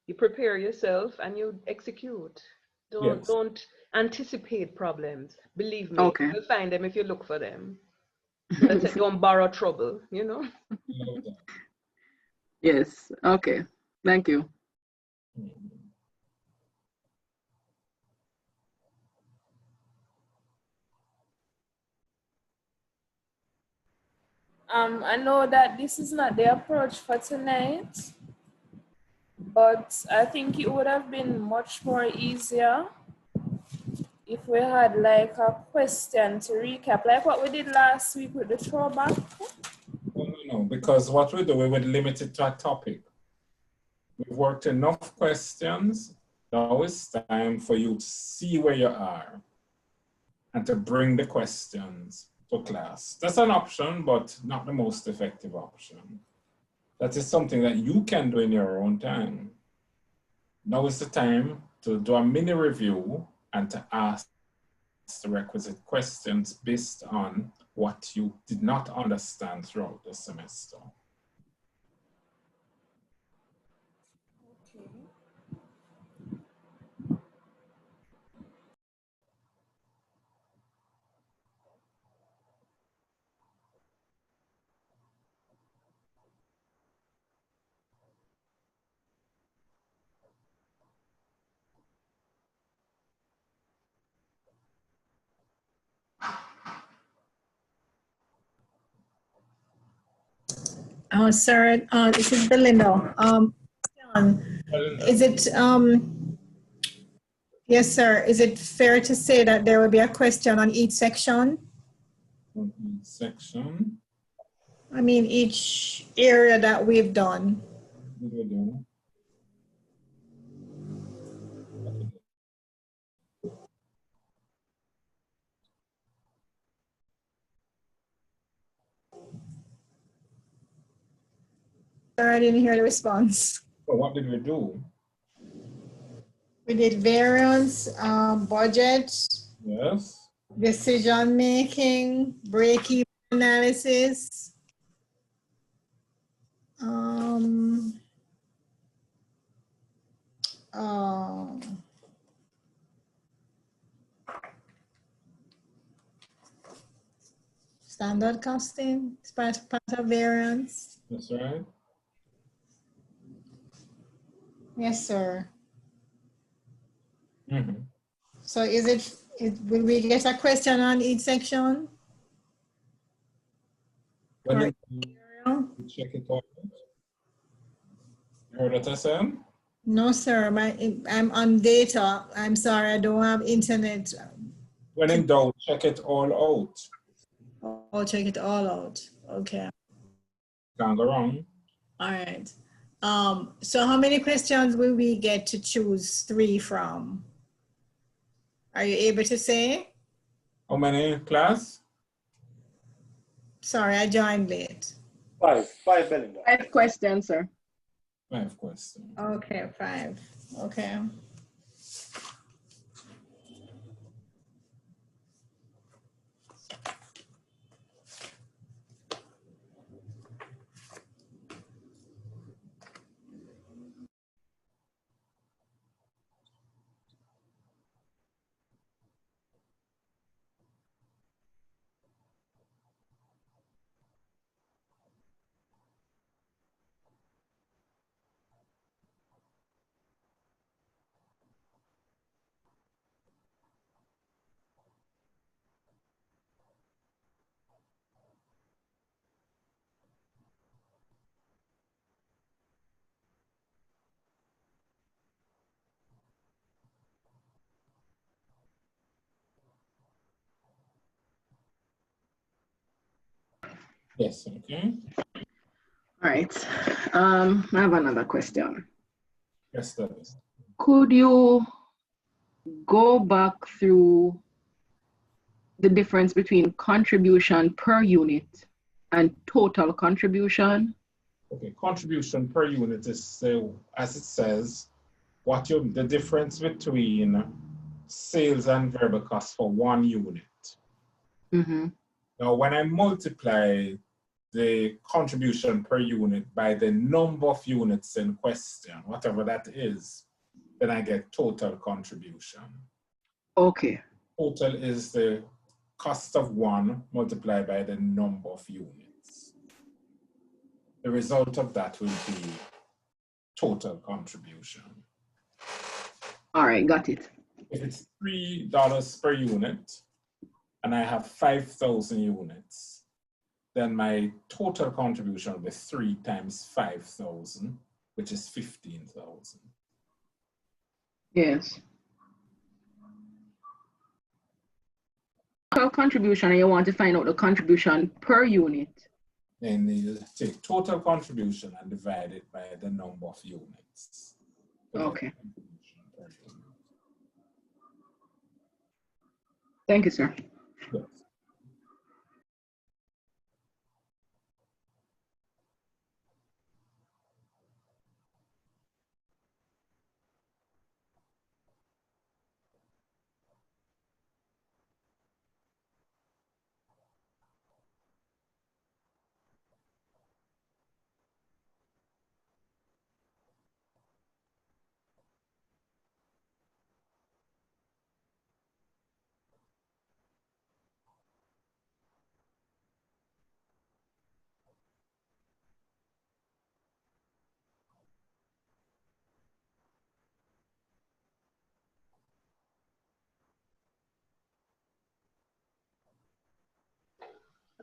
you prepare yourself and you execute. Don't anticipate problems. Believe me, you'll find them if you look for them. Let's say don't borrow trouble, you know? Yes, okay. Thank you. I know that this is not the approach for tonight, but I think it would have been much more easier if we had like a question to recap, like what we did last week with the throwback. No, because what we do, we would limit it to a topic. We've worked enough questions. Now it's time for you to see where you are and to bring the questions to class. That's an option, but not the most effective option. That is something that you can do in your own time. now is the time to do a mini review and to ask the requisite questions based on what you did not understand throughout the semester. Sir, this is Belinda. Is it, yes, sir. Is it fair to say that there will be a question on each section? On each section? I mean, each area that we've done. Sir, I didn't hear the response. So what did we do? We did variance, budget. Yes. Decision making, break-even analysis. Standard costing, part of variance. That's right. Yes, sir. Mm-hmm. So will we get a question on each section? When you check it out. You heard what I said? No, sir. I'm on data. I'm sorry, I don't have internet. When in doubt, check it all out. I'll check it all out. Okay. Can't go wrong. All right. So how many questions will we get to choose 3 from? Are you able to say? How many, class? Sorry, I joined late. 5, Belinda. 5 questions, sir. 5 questions. Okay, 5. Okay. Yes, okay. All right. I have another question. Yes, that is. Could you go back through the difference between contribution per unit and total contribution? Okay, contribution per unit is, as it says, the difference between sales and variable costs for 1 unit. Mm-hmm. Now, when I multiply the contribution per unit by the number of units in question, whatever that is, then I get total contribution. Okay. Total is the cost of 1 multiplied by the number of units. The result of that will be total contribution. All right, got it. If it's $3 per unit and I have 5,000 units, then my total contribution will be 3 times 5,000, which is 15,000. Yes. Total contribution, and you want to find out the contribution per unit. Then you take total contribution and divide it by the number of units. Okay. Thank you, sir. Yes.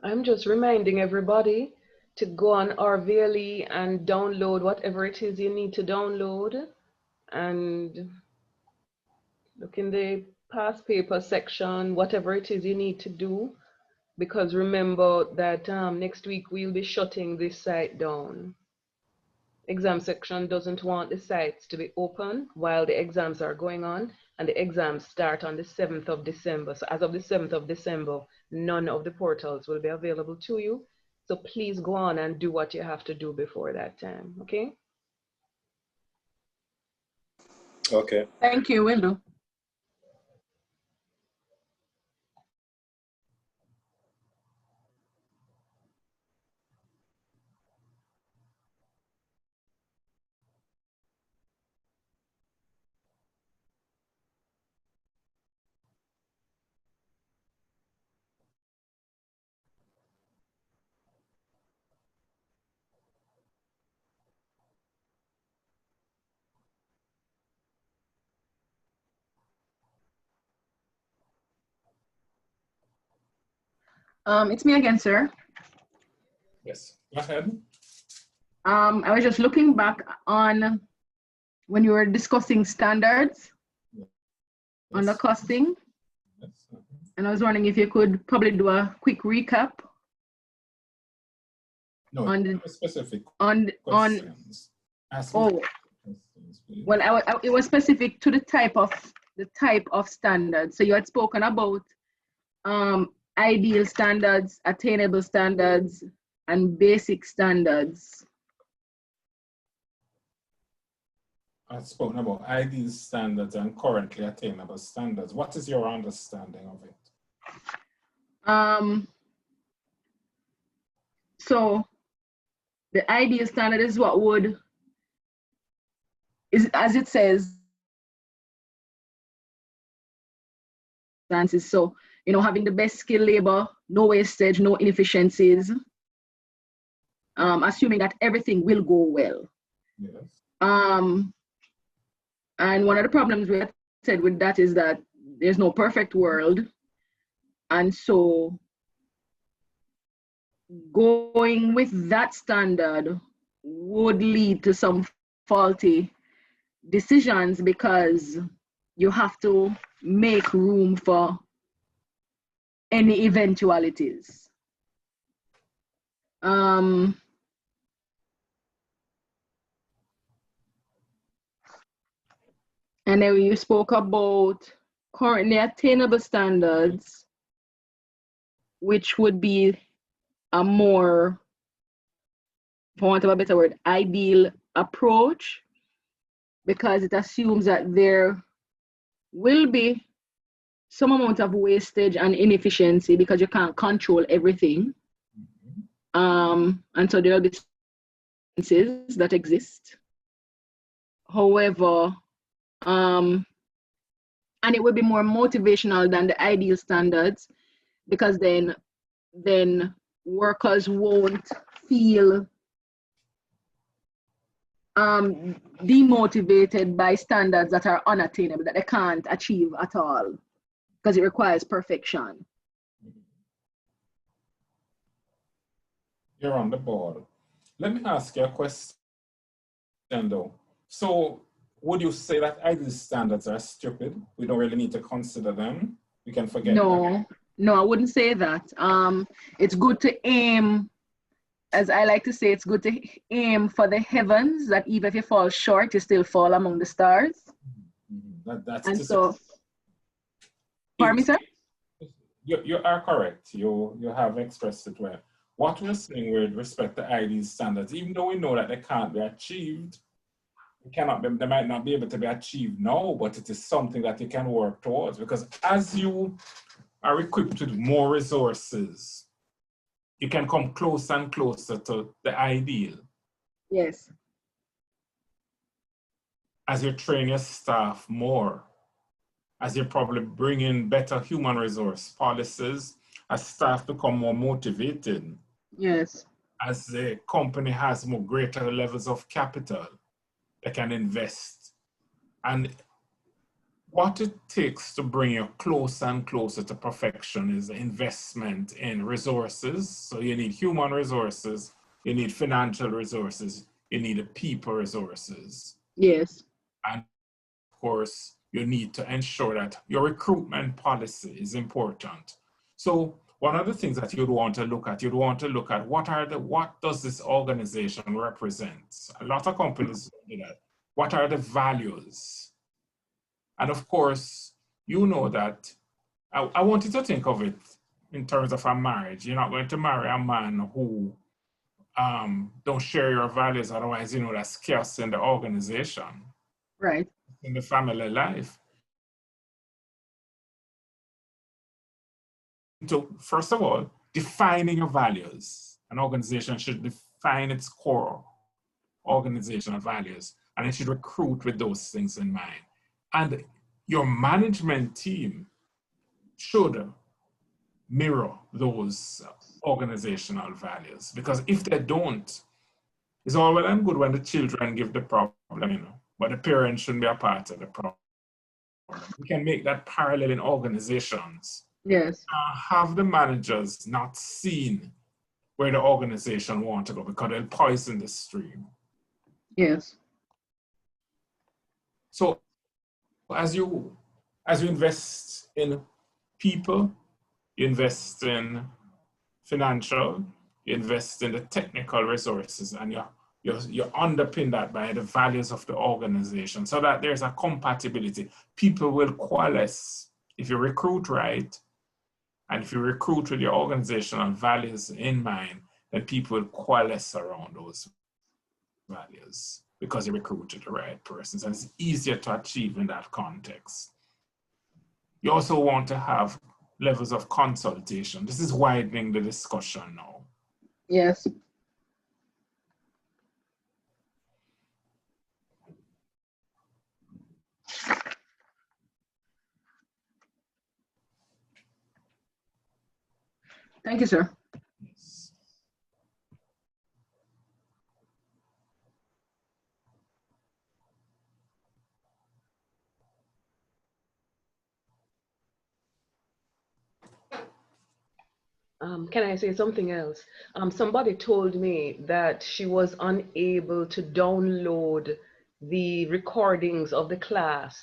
I'm just reminding everybody to go on RVLE and download whatever it is you need to download, and look in the past paper section, whatever it is you need to do, because remember that next week we'll be shutting this site down. Exam section doesn't want the sites to be open while the exams are going on, and the exams start on the 7th of December. So as of the 7th of December, none of the portals will be available to you. So please go on and do what you have to do before that time, okay? Okay. Thank you, will do. It's me again, sir. Yes, go ahead. I was just looking back on when you were discussing standards on the costing. Yes. And I was wondering if you could probably do a quick recap. No, on the specific questions. Questions, well, it was specific to the type of standards. So you had spoken about ideal standards, attainable standards, and basic standards. I've spoken about ideal standards and currently attainable standards. What is your understanding of it? So the ideal standard is what is as it says, so, you know, having the best skilled labor, no wastage, no inefficiencies, assuming that everything will go well. Yes. And one of the problems we said with that is that there's no perfect world. And so going with that standard would lead to some faulty decisions because you have to make room for any eventualities. And then you spoke about currently attainable standards, which would be a more, for want of a better word, ideal approach, because it assumes that there will be some amount of wastage and inefficiency because you can't control everything. And so there are differences that exist. However, and it will be more motivational than the ideal standards, because then workers won't feel demotivated by standards that are unattainable, that they can't achieve at all, because it requires perfection. You're on the board. Let me ask you a question though. So would you say that ideal standards are stupid? We don't really need to consider them. We can forget them. No, I wouldn't say that. It's good to aim, as I like to say, it's good to aim for the heavens, that even if you fall short, you still fall among the stars. That's and so, pardon me, sir? You are correct. You have expressed it well. What we're saying with respect to ideal standards, even though we know that they can't be achieved, they might not be able to be achieved now, but it is something that you can work towards, because as you are equipped with more resources, you can come closer and closer to the ideal. Yes. As you train your staff more, as you probably bring in better human resource policies, as staff become more motivated. Yes. As the company has more greater levels of capital, they can invest. And what it takes to bring you closer and closer to perfection is investment in resources. So you need human resources, you need financial resources, you need people resources. Yes. And of course, you need to ensure that your recruitment policy is important. So one of the things that you'd want to look at what does this organization represent? A lot of companies do that. What are the values? And of course, you know that I want you to think of it in terms of a marriage. You're not going to marry a man who don't share your values, otherwise, you know, that's chaos in the organization. Right. In the family life. So first of all, defining your values. An organization should define its core organizational values, and it should recruit with those things in mind. And your management team should mirror those organizational values, because if they don't, it's all well and good when the children give the problem, you know, but the parents shouldn't be a part of the problem. We can make that parallel in organizations. Yes. Have the managers not seen where the organization want to go, because they'll poison the stream. Yes. So as you invest in people, you invest in financial, you invest in the technical resources, and you underpin that by the values of the organization so that there's a compatibility. People will coalesce if you recruit right, and if you recruit with your organizational values in mind, then people will coalesce around those values because you recruited the right persons, and it's easier to achieve in that context. You also want to have levels of consultation. This is widening the discussion now. Yes. Thank you, sir. Yes. Can I say something else? Somebody told me that she was unable to download the recordings of the class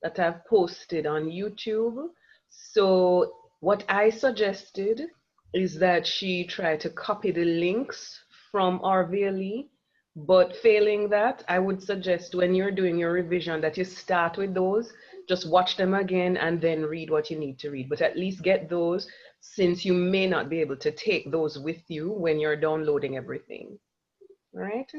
that I've posted on YouTube. So what I suggested is that she try to copy the links from RVLE, but failing that, I would suggest when you're doing your revision that you start with those, just watch them again and then read what you need to read, but at least get those, since you may not be able to take those with you when you're downloading everything. All right?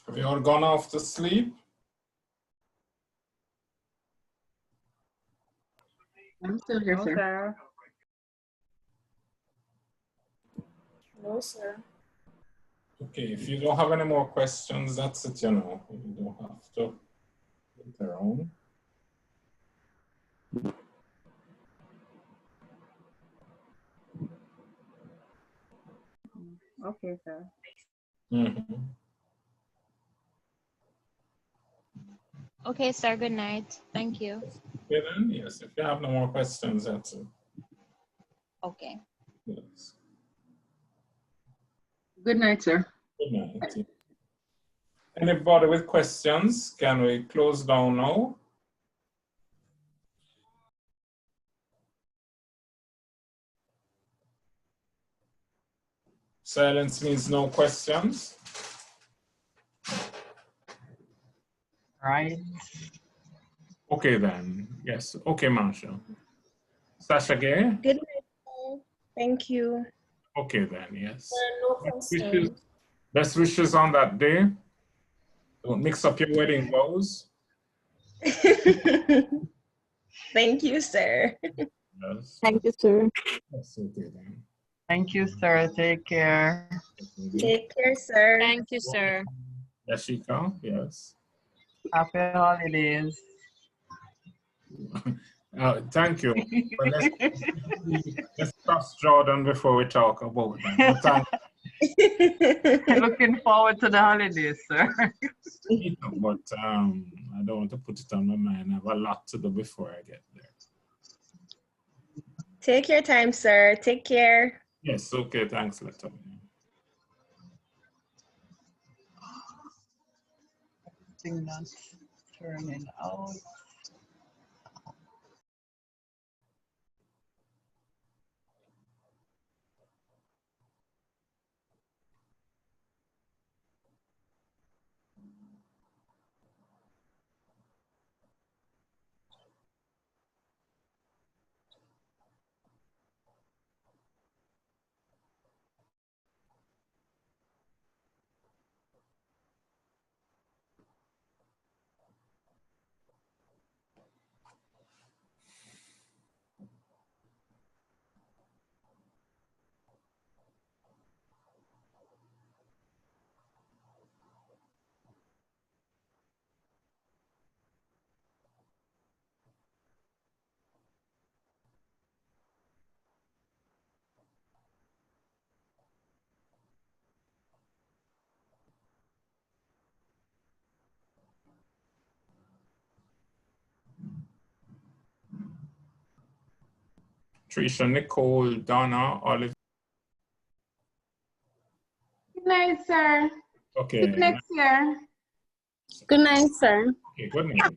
Have you all gone off to sleep? I'm still here, sir. No, sir. Okay, if you don't have any more questions, that's it, you know. You don't have to get around. Okay, sir. Mm-hmm. Okay, sir. Good night. Thank you. Okay, then, yes, if you have no more questions, that's it. Okay. Yes. Good night, sir. Good night. Anybody with questions, can we close down now? Silence means no questions. Right. Okay then, yes. Okay, Marshall. Sasha Gay? Good night, sir. Thank you. Okay then, yes. No questions. Best wishes on that day. Don't mix up your wedding vows. Thank you, sir. Yes. Thank you, sir. That's okay then. Thank you, sir. Take care. Take care, sir. Thank you, sir. Yashika, yes. Happy holidays. Thank you. But let's trust Jordan before we talk about that. But Looking forward to the holidays, sir. but I don't want to put it on my mind. I have a lot to do before I get there. Take your time, sir. Take care. Yes, okay, thanks, Letta. Thing not turning out. Trisha, Nicole, Donna, Olive. Good night, sir. Okay. See you next year. Good night, sir. Okay, good night.